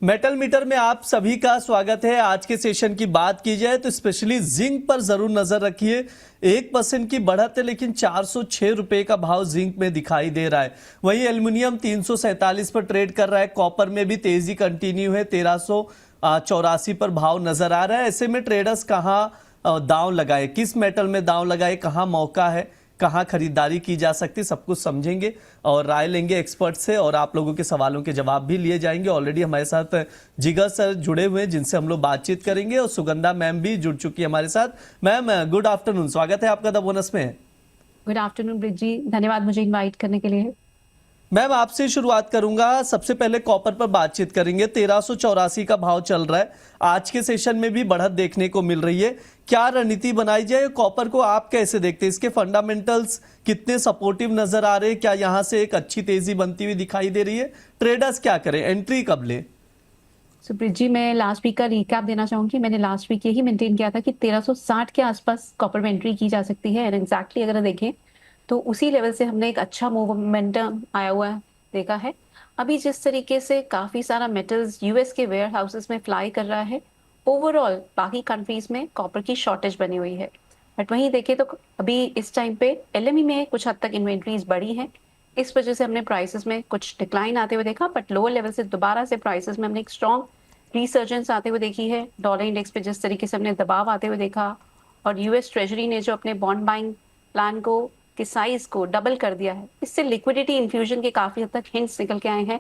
Metal metre में आप सभी का स्वागत है। आज के सेशन की बात की जाए तो स्पेशली जिंक पर जरूर नजर रखिए। 1% की बढ़त है, लेकिन 406 रुपए का भाव जिंक में दिखाई दे रहा है। वहीं एल्युमिनियम 347 पर ट्रेड कर रहा है। कॉपर में भी तेजी कंटिन्यू है, 1384 पर भाव नजर आ रहा है। ऐसे में ट्रेडर्स कहाँ दांव लगाए, किस मेटल में दांव लगाए, कहाँ मौका है, कहाँ खरीदारी की जा सकती, सब कुछ समझेंगे और राय लेंगे एक्सपर्ट से, और आप लोगों के सवालों के जवाब भी लिए जाएंगे। ऑलरेडी हमारे साथ जिगर सर जुड़े हुए हैं जिनसे हम लोग बातचीत करेंगे, और सुगंधा मैम भी जुड़ चुकी है हमारे साथ। मैम गुड आफ्टरनून, स्वागत है आपका द बोनस में। गुड आफ्टरनून ब्रिज जी, धन्यवाद मुझे इनवाइट करने के लिए। मैम आपसे शुरुआत करूंगा। सबसे पहले कॉपर पर बातचीत करेंगे। 1384 का भाव चल रहा है। आज के सेशन में भी बढ़त देखने को मिल रही है। क्या रणनीति बनाई जाए? कॉपर को आप कैसे देखते हैं? इसके फंडामेंटल्स कितने सपोर्टिव नजर आ रहे हैं? क्या यहां से एक अच्छी तेजी बनती हुई दिखाई दे रही है? ट्रेडर्स क्या करें, एंट्री कब ले? सुप्रीत जी, मैं लास्ट वीक का रिकैप देना चाहूंगी। मैंने लास्ट वीक यही मेंटेन किया था कि 1360 के आसपास कॉपर में एंट्री की जा सकती है। एंड एग्जैक्टली अगर देखें तो उसी लेवल से हमने एक अच्छा मोमेंटम आया हुआ देखा है। अभी जिस तरीके से काफी सारा मेटल्स यूएस के वेयर हाउसेस में फ्लाई कर रहा है, ओवरऑल बाकी कंट्रीज में कॉपर की शॉर्टेज बनी हुई है। बट वहीं देखें तो अभी इस टाइम पे एलएमई में कुछ हद तक इन्वेंट्रीज बढ़ी हैं। इस वजह से हमने प्राइसेस में कुछ डिक्लाइन आते हुए देखा, बट लोअर लेवल से दोबारा से प्राइसेस में हमने एक स्ट्रॉन्ग रिसर्जेंस आते हुए देखी है। डॉलर इंडेक्स पे जिस तरीके से हमने दबाव आते हुए देखा, और यूएस ट्रेजरी ने जो अपने बॉन्ड बाइंग प्लान को के साइज को डबल कर दिया है, इससे लिक्विडिटी इन्फ्यूजन के काफी हद तक हिंट्स निकल के आए हैं।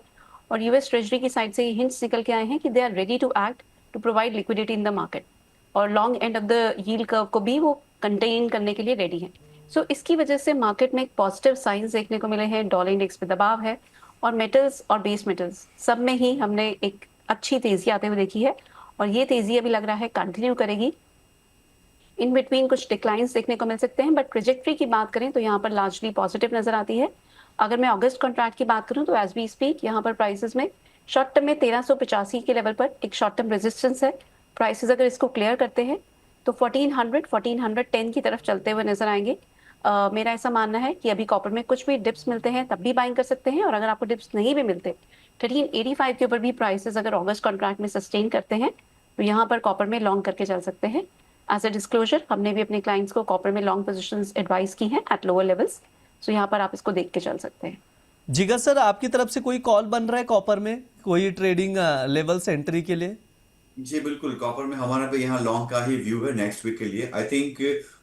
और यूएस ट्रेजरी की साइड से ये हिंट्स निकल के आए हैं कि they are ready to act to provide liquidity in the market, और long end of the yield curve को भी वो कंटेन करने के लिए रेडी हैं। सो इसकी वजह से मार्केट में एक पॉजिटिव साइंस देखने को मिले हैं। डॉलर इंडेक्स पे दबाव है, और मेटल्स और बेस मेटल्स सब में ही हमने एक अच्छी तेजी आते हुए देखी है, और ये तेजी अभी लग रहा है कंटिन्यू करेगी। इन बिटवीन कुछ डिक्लाइंस देखने को मिल सकते हैं, बट ट्रेजेक्ट्री की बात करें तो यहाँ पर लार्जली पॉजिटिव नजर आती है। अगर मैं अगस्त कॉन्ट्रैक्ट की बात करूं तो एज वी स्पीक यहाँ पर प्राइसेस में शॉर्ट टर्म में 1385 के लेवल पर एक शॉर्ट टर्म रेजिस्टेंस है। प्राइसेस अगर इसको क्लियर करते हैं तो 1410 की तरफ चलते हुए नजर आएंगे। मेरा ऐसा मानना है कि अभी कॉपर में कुछ भी डिप्स मिलते हैं तब भी बाइंग कर सकते हैं, और अगर आपको डिप्स नहीं भी मिलते 1385 के ऊपर भी प्राइसेस अगर अगस्त कॉन्ट्रैक्ट में सस्टेन करते हैं तो यहाँ पर कॉपर में लॉन्ग करके चल सकते हैं। एज ए डिस्क्लोजर, हमने भी अपने क्लाइंट्स को कॉपर में लॉन्ग पोजीशंस एडवाइस की हैं एट लोअर लेवल्स। सो यहाँ पर आप इसको देख के चल सकते हैं। जिगर सर, आपकी तरफ से कोई कॉल बन रहा है कॉपर में, कोई ट्रेडिंग लेवल्स एंट्री के लिए? जी बिल्कुल, कॉपर में हमारा भी यहाँ लॉन्ग का ही व्यू है नेक्स्ट वीक के लिए। आई थिंक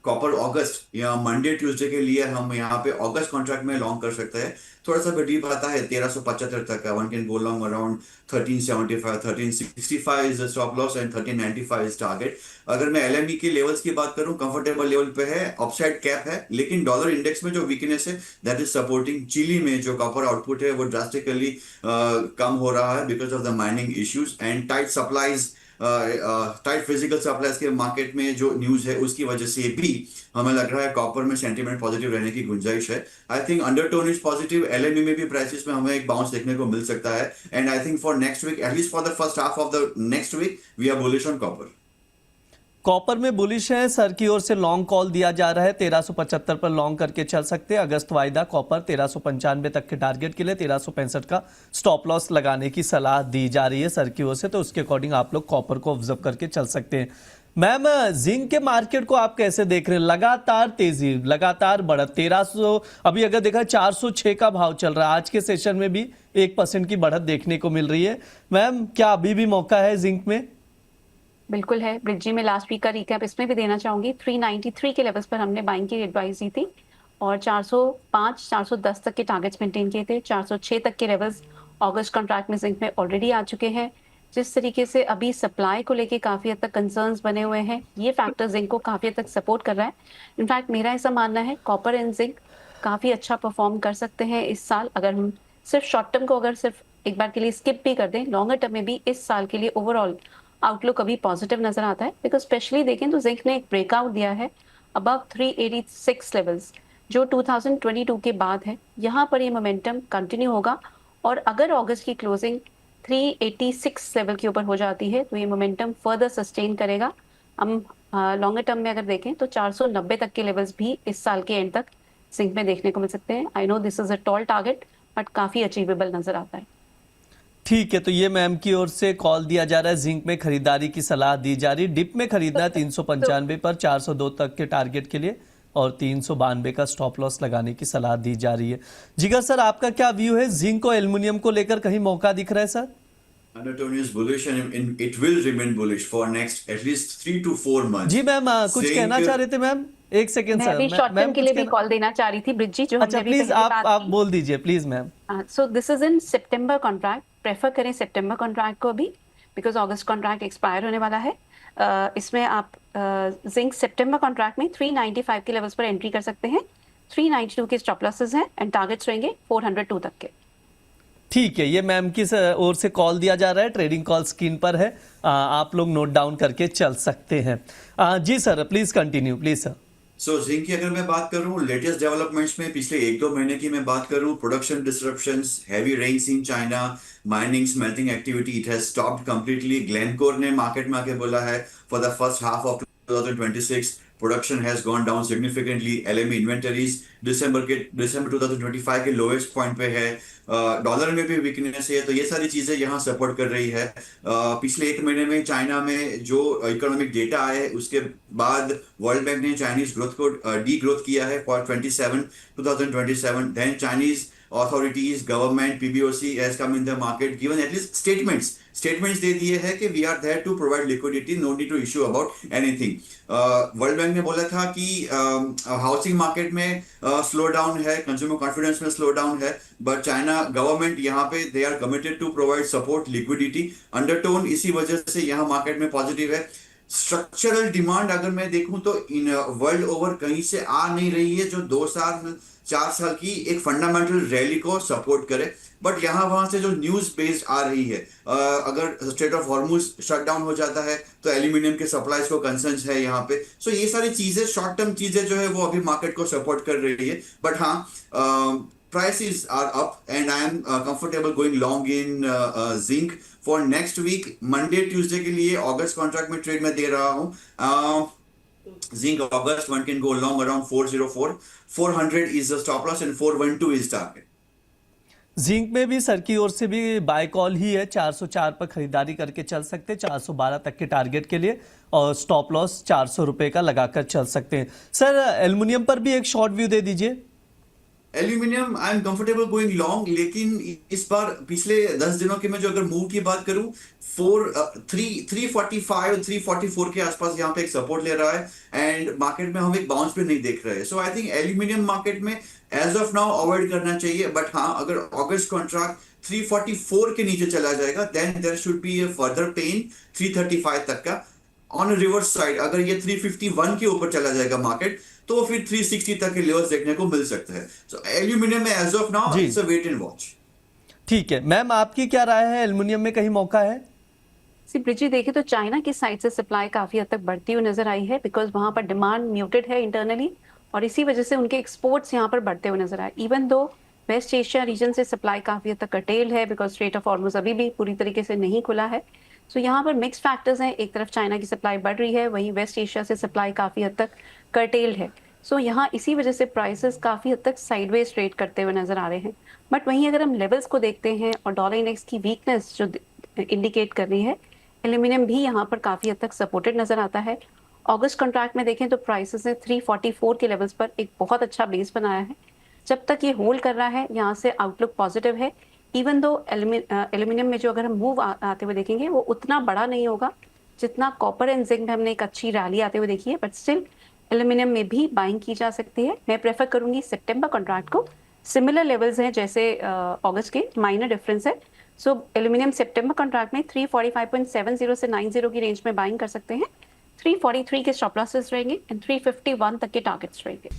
कॉपर अगस्त या मंडे ट्यूसडे के लिए हम यहाँ पे अगस्त कॉन्ट्रैक्ट में लॉन्ग कर सकते हैं। थोड़ा सा डीप आता है 1375 तक का। One can go long around 1375, 1365 is stop loss and 1395 is target. अगर मैं एलएमई के लेवल्स की बात करूं, कंफर्टेबल लेवल पे है, अपसाइड कैप है, लेकिन डॉलर इंडेक्स में जो वीकनेस है दैट इज सपोर्टिंग। चिली में जो कॉपर आउटपुट है वो ड्रास्टिकली कम हो रहा है because of the mining issues and tight supplies. Tight physical supplies के मार्केट में जो न्यूज है उसकी वजह से भी हमें लग रहा है कॉपर में सेंटीमेंट पॉजिटिव रहने की गुंजाइश है। I think undertone is positive. LME में भी प्राइसेस में हमें एक बाउंस देखने को मिल सकता है, and I think for next week, at least for the first half of the next week, we are bullish on copper. Copper में बुलिश है, सर की ओर से लॉन्ग कॉल दिया जा रहा है। 1375 पर लॉन्ग करके चल सकते हैं। अगस्त वायदा कॉपर 1395 तक के टारगेट के लिए 1365 का स्टॉप लॉस लगाने की सलाह दी जा रही है सर की ओर से, तो उसके अकॉर्डिंग आप लोग कॉपर को ऑब्जर्व करके चल सकते हैं। मैम, जिंक के मार्केट को आप कैसे देख रहे हैं? लगातार तेजी, लगातार बढ़त, 1300, अभी अगर देखा 406 का भाव चल रहा है। आज के सेशन में भी 1% की बढ़त देखने को मिल रही है। मैम, क्या अभी भी मौका है जिंक में? बिल्कुल है ब्रिज जी, मैं लास्ट वीक का रिकैप इसमें भी देना चाहूंगी। 393 के लेवल्स पर हमने बाइंग की एडवाइस दी थी, और 405 410 तक के टारगेट्स मेंटेन किए थे। 406 तक के लेवल्स अगस्त कॉन्ट्रैक्ट में जिंक में ऑलरेडी आ चुके हैं। जिस तरीके से अभी सप्लाई को लेके काफी हद तक कंसर्न्स बने हुए हैं, ये फैक्टर जिंक को काफी हद तक सपोर्ट कर रहा है। इनफैक्ट मेरा ऐसा मानना है कॉपर एंड जिंक काफी अच्छा परफॉर्म कर सकते हैं इस साल। अगर हम सिर्फ शॉर्ट टर्म को अगर सिर्फ एक बार के लिए स्किप भी कर दें, लॉन्गर टर्म में भी इस साल के लिए ओवरऑल आउटलुक अभी पॉजिटिव नजर आता है। बिकॉज स्पेशली देखें तो जिंक ने एक ब्रेकआउट दिया है अबव 386 लेवल्स, जो 2022 के बाद है। यहाँ पर ये मोमेंटम कंटिन्यू होगा, और अगर अगस्त की क्लोजिंग 386 लेवल के ऊपर हो जाती है तो ये मोमेंटम फर्दर सस्टेन करेगा। हम लॉन्गर टर्म में अगर देखें तो 490 तक के लेवल्स भी इस साल के एंड तक जिंक में देखने को मिल सकते हैं। I know this is a tall target, but काफी अचीवेबल नजर आता है। ठीक है, तो ये मैम की ओर से कॉल दिया जा रहा है, जिंक में खरीदारी की सलाह दी जा रही है। डिप में खरीदना है 395 पर 402 तक के टारगेट के लिए और 392 का स्टॉप लॉस लगाने की सलाह दी जा रही है। जिगर सर, आपका क्या व्यू है, जिंक और एल्युमिनियम को लेकर कहीं मौका दिख रहा है sir? Anatolian is bullish and it will remain bullish for next at least 3 to 4 months. Ji ma'am, कुछ Zinc- कहना चाह रहे थे मैम? एक सेकेंड मैं सर, भी शॉर्ट टर्म मैम के लिए कुछ भी कहना। कॉल देना चाह रही थी ब्रिजी, जो अच्छा हमने भी प्लीज पहले आप बात बोल दीजिए please ma'am. So this is in September contract, prefer करें सितंबर कॉन्ट्रैक्ट को अभी, बिकॉज अगस्त कॉन्ट्रैक्ट एक्सपायर होने वाला है। इसमें आप जिंक सितंबर कॉन्ट्रैक्ट में 395 के लेवल्स पर एंट्री कर सकते हैं। 392 के स्टॉप लॉसेस हैं एंड टारगेट्स रहेंगे 402 तक के। ठीक है, ये मैम की ओर से कॉल दिया जा रहा है, ट्रेडिंग कॉल स्क्रीन पर है, आप लोग नोट डाउन करके चल सकते हैं। जी sir, please continue please sir. So zinc की अगर मैं बात करूं लेटेस्ट डेवलपमेंट्स में, पिछले 1-2 महीने की मैं बात करूं, production disruptions, heavy rains in China, mining smelting activity it has stopped completely. Glencore ने मार्केट में आके बोला है for the first half of 2026 production has gone down significantly. LME inventories दिसंबर 2025 के लोएस्ट पॉइंट पे है। डॉलर में भी वीकनेस है, तो ये सारी चीजें यहाँ सपोर्ट कर रही है। पिछले 1 महीने में चाइना में जो इकोनॉमिक डेटा आए उसके बाद वर्ल्ड बैंक ने चाइनीज ग्रोथ को डी ग्रोथ किया है for 2027। Then Chinese authorities, government, PBOC has come in the market, given at least statements दे दिए हैं कि we are there to provide liquidity, no need to issue about anything. World bank ने बोला था कि housing market में slowdown है, consumer confidence में स्लो डाउन है, बट चाइना गवर्नमेंट यहाँ पे they are committed to provide support, liquidity. Undertone इसी वजह से यहाँ मार्केट में पॉजिटिव है। स्ट्रक्चरल डिमांड अगर मैं देखूं तो इन वर्ल्ड ओवर कहीं से आ नहीं रही है जो 2-4 साल की एक फंडामेंटल रैली को सपोर्ट करे, बट यहाँ वहां से जो न्यूज बेस्ड आ रही है, अगर straight of Hormuz shut down हो जाता है तो एल्यूमिनियम के सप्लाईज को कंसर्न्स है यहाँ पे। सो ये सारी चीजें, शॉर्ट टर्म चीजें जो है वो अभी मार्केट को सपोर्ट कर रही है, बट हाँ prices are up and I am comfortable going long in zinc for next week. Monday, Tuesday के लिए August contract में trade में दे रहा हूँ। Zinc August one can go long around 404. 400 is the stop loss and 412 is target. Zinc में भी sir की ओर से भी बाय कॉल ही है, 404 पर खरीदारी करके चल सकते हैं 412 तक के टारगेट के लिए, और स्टॉप लॉस 400 रुपए का लगाकर चल सकते हैं। सर एल्युमिनियम पर भी एक शॉर्ट व्यू दे दीजिए। Aluminium I am comfortable going long, लेकिन इस बार पिछले 10 दिनों के मैं जो अगर मूव की बात करूं, 345 344 के आसपास यहाँ पे एक सपोर्ट ले रहा है एंड मार्केट में हम एक बाउंस पे नहीं देख रहे हैं। सो आई थिंक एल्यूमिनियम मार्केट में एज ऑफ नाउ अवॉइड करना चाहिए, बट हाँ अगर अगस्त कॉन्ट्रैक्ट 344 के नीचे चला जाएगा then there should be a further pain 335 तक का। ऑन रिवर्स साइड अगर ये 351 के ऊपर चला जाएगा मार्केट तो फिर 360 तक के लेवल्स देखने को मिल सकते हैं। सो एल्यूमिनियम में as of now it's a wait and watch. ठीक है मैम, आपकी क्या राय है, एल्युमिनियम में कहीं मौका है? ब्रिजी देखे तो चाइना की साइड से सप्लाई काफी हद तक बढ़ती हुई नजर आई है, बिकॉज वहां पर डिमांड म्यूटेड है इंटरनली, और इसी वजह से उनके एक्सपोर्ट्स यहाँ पर बढ़ते हुए नजर आए। Even though west Asia region से सप्लाई काफी हद तक कर्टेल्ड है, बिकॉज स्ट्रेट ऑफ हॉर्मुज अभी भी पूरी तरीके से नहीं खुला है। सो यहाँ पर मिक्स फैक्टर्स हैं, एक तरफ चाइना की सप्लाई बढ़ रही है, वहीं वेस्ट एशिया से सप्लाई काफी हद तक कर्टेल्ड है। सो यहाँ इसी वजह से प्राइसेस काफी हद तक साइडवेज ट्रेड करते हुए नजर आ रहे हैं। बट वहीं अगर हम लेवल्स को देखते हैं और डॉलर इंडेक्स की वीकनेस जो इंडिकेट कर रही है, एल्यूमिनियम भी यहाँ पर काफी हद तक सपोर्टेड नजर आता है। अगस्त कॉन्ट्रैक्ट में देखें तो प्राइसेस ने 344 के लेवल्स पर एक बहुत अच्छा बेस बनाया है। जब तक ये होल्ड कर रहा है यहाँ से आउटलुक पॉजिटिव है। इवन दो एल्यूमिनियम में जो अगर हम मूव आते हुए देखेंगे वो उतना बड़ा नहीं होगा जितना कॉपर एंड जिंक में हमने एक अच्छी रैली आते हुए देखी है, बट स्टिल एल्यूमिनियम में भी बाइंग की जा सकती है। मैं प्रेफर करूंगी सितंबर कॉन्ट्रैक्ट को, सिमिलर लेवल्स हैं जैसे अगस्त के, माइनर डिफरेंस है। सो एल्यूमिनियम सितंबर कॉन्ट्रैक्ट में 345.70 से 90 की रेंज में बाइंग कर सकते हैं। 343 के स्टॉप लॉसेस रहेंगे एंड 351 तक के टारगेट्स रहेंगे।